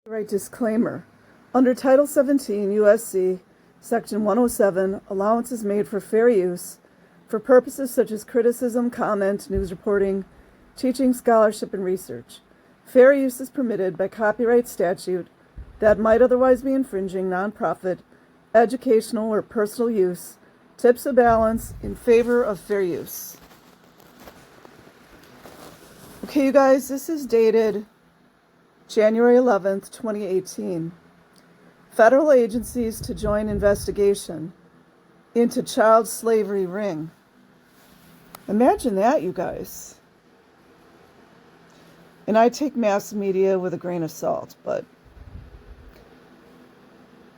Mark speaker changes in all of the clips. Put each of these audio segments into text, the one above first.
Speaker 1: Copyright disclaimer. Under Title 17 U.S.C. Section 107, allowance is made for fair use for purposes such as criticism, comment, news reporting, teaching, scholarship, and research. Fair use is permitted by copyright statute that might otherwise be infringing nonprofit, educational, or personal use, tips a balance in favor of fair use. Okay, you guys, this is dated January 11th, 2018. Federal agencies to join investigation into child slavery ring. Imagine that, you guys. And I take mass media with a grain of salt, but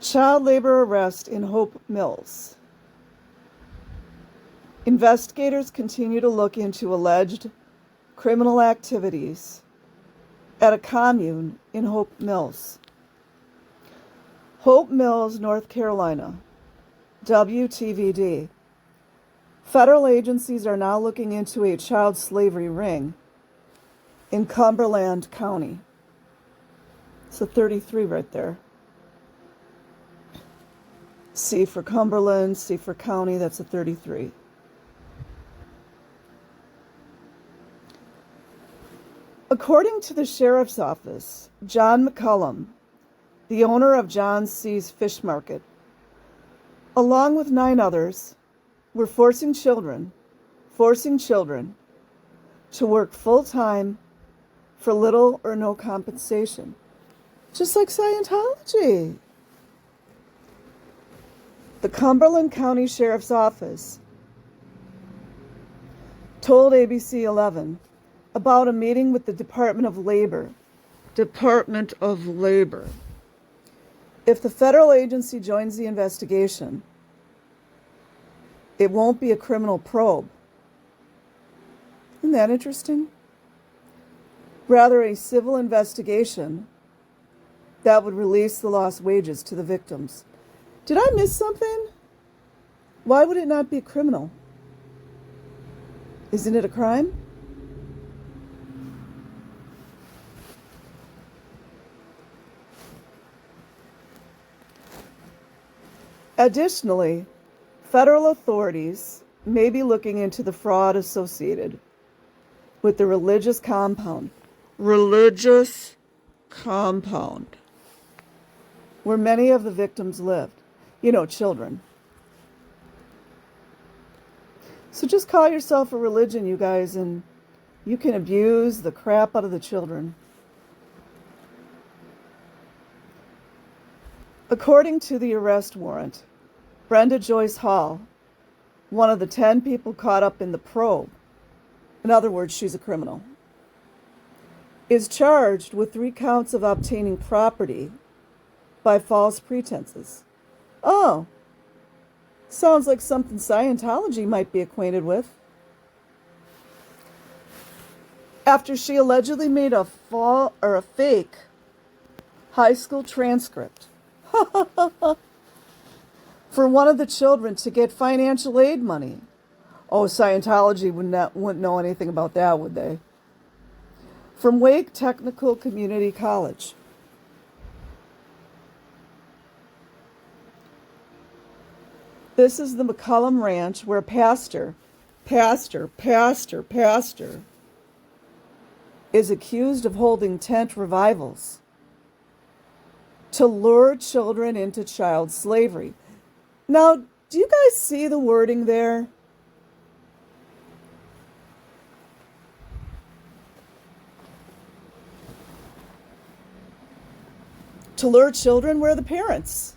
Speaker 1: child labor arrest in Hope Mills. Investigators continue to look into alleged criminal activities at a commune in Hope Mills. Hope Mills, North Carolina. WTVD. Federal agencies are now looking into a child slavery ring in Cumberland County. It's a 33 right there. C for Cumberland, C for county, that's a 33. According to the sheriff's office, John McCullum, the owner of John C's Fish Market, along with 9 others, were forcing children to work full-time for little or no compensation. Just like Scientology. The Cumberland County Sheriff's Office told ABC 11 about a meeting with the Department of Labor. If the federal agency joins the investigation, it won't be a criminal probe. Isn't that interesting? Rather, a civil investigation that would release the lost wages to the victims. Did I miss something? Why would it not be criminal? Isn't it a crime? Additionally, federal authorities may be looking into the fraud associated with the religious compound, where many of the victims lived. You know, children. So just call yourself a religion, you guys, and you can abuse the crap out of the children. According to the arrest warrant, Brenda Joyce Hall, one of the 10 people caught up in the probe, in other words, she's a criminal, is charged with 3 counts of obtaining property by false pretenses. Oh, sounds like something Scientology might be acquainted with. After she allegedly made a fake high school transcript for one of the children to get financial aid money. Oh, Scientology wouldn't know anything about that, would they? From Wake Technical Community College. This is the McCullum Ranch where pastor is accused of holding tent revivals to lure children into child slavery. Now, do you guys see the wording there? To lure children, where are the parents?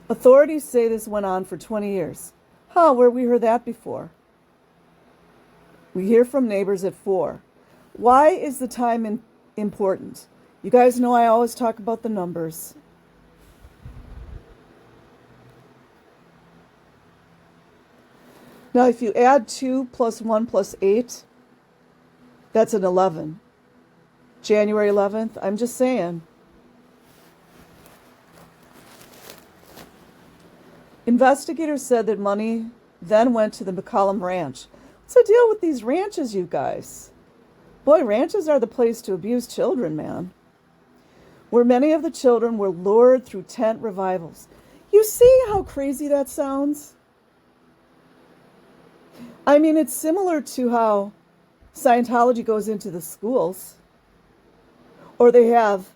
Speaker 1: Authorities say this went on for 20 years. Where we heard that before? We hear from neighbors at 4. Why is the time important? You guys know I always talk about the numbers. Now, if you add 2 plus 1 plus 8, that's an 11. January 11th, I'm just saying. Investigators said that money then went to the McCullum Ranch. What's the deal with these ranches, you guys? Boy, ranches are the place to abuse children, man. Where many of the children were lured through tent revivals. You see how crazy that sounds? I mean, it's similar to how Scientology goes into the schools, or they have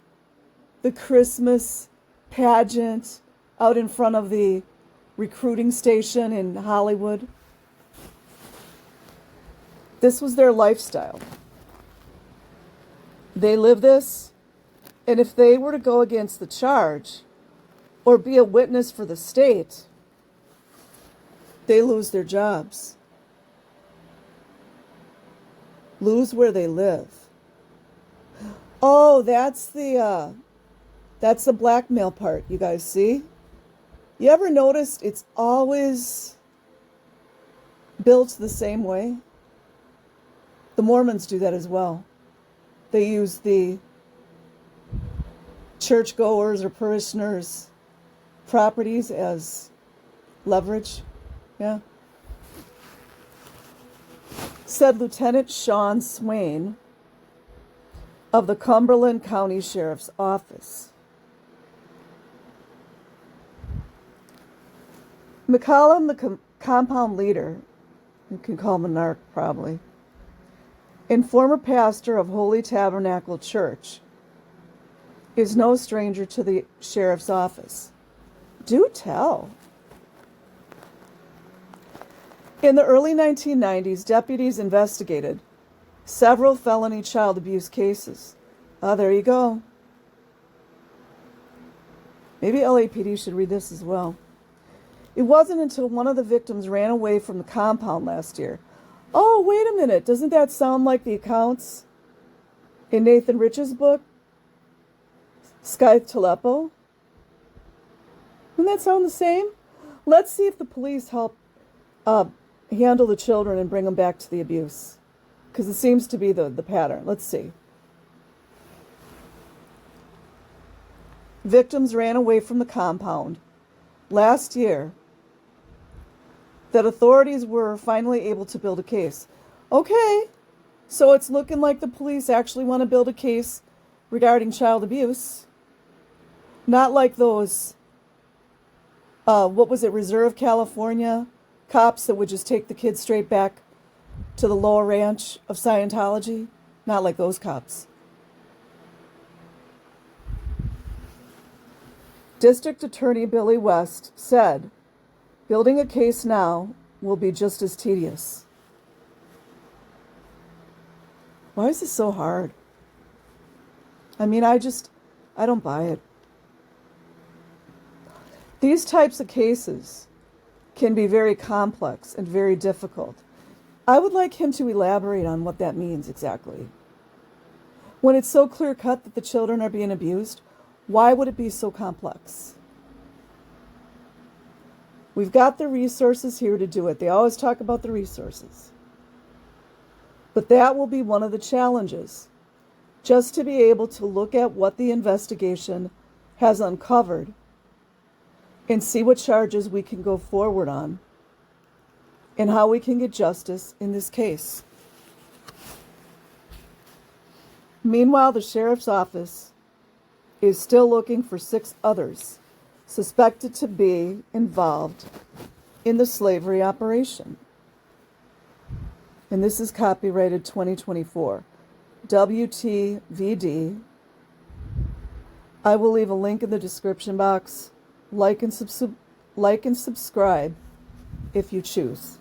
Speaker 1: the Christmas pageant out in front of the recruiting station in Hollywood. This was their lifestyle. They live this, and if they were to go against the charge or be a witness for the state, they lose their jobs. Lose where they live. Oh, that's the blackmail part, you guys see? You ever noticed it's always built the same way? The Mormons do that as well. They use the churchgoers or parishioners' properties as leverage. Yeah. Said Lieutenant Sean Swain of the Cumberland County Sheriff's Office. McCollum, the compound leader, you can call him a narc probably, and former pastor of Holy Tabernacle Church, is no stranger to the sheriff's office. Do tell. In the early 1990s, deputies investigated several felony child abuse cases. Ah, there you go. Maybe LAPD should read this as well. It wasn't until one of the victims ran away from the compound last year. Oh, wait a minute. Doesn't that sound like the accounts in Nathan Rich's book, Scythe Telepo? Doesn't that sound the same? Let's see if the police help handle the children and bring them back to the abuse. Because it seems to be the pattern. Let's see. Victims ran away from the compound last year that authorities were finally able to build a case. Okay, so it's looking like the police actually want to build a case regarding child abuse. Not like those, Reserve California cops that would just take the kids straight back to the lower ranch of Scientology. Not like those cops. District Attorney Billy West said, building a case now will be just as tedious. Why is this so hard? I mean, I don't buy it. These types of cases can be very complex and very difficult. I would like him to elaborate on what that means exactly. When it's so clear-cut that the children are being abused, why would it be so complex? We've got the resources here to do it. They always talk about the resources. But that will be one of the challenges, just to be able to look at what the investigation has uncovered and see what charges we can go forward on and how we can get justice in this case. Meanwhile, the sheriff's office is still looking for 6 others suspected to be involved in the slavery operation. And this is copyrighted 2024. WTVD. I will leave a link in the description box. Like and subscribe if you choose.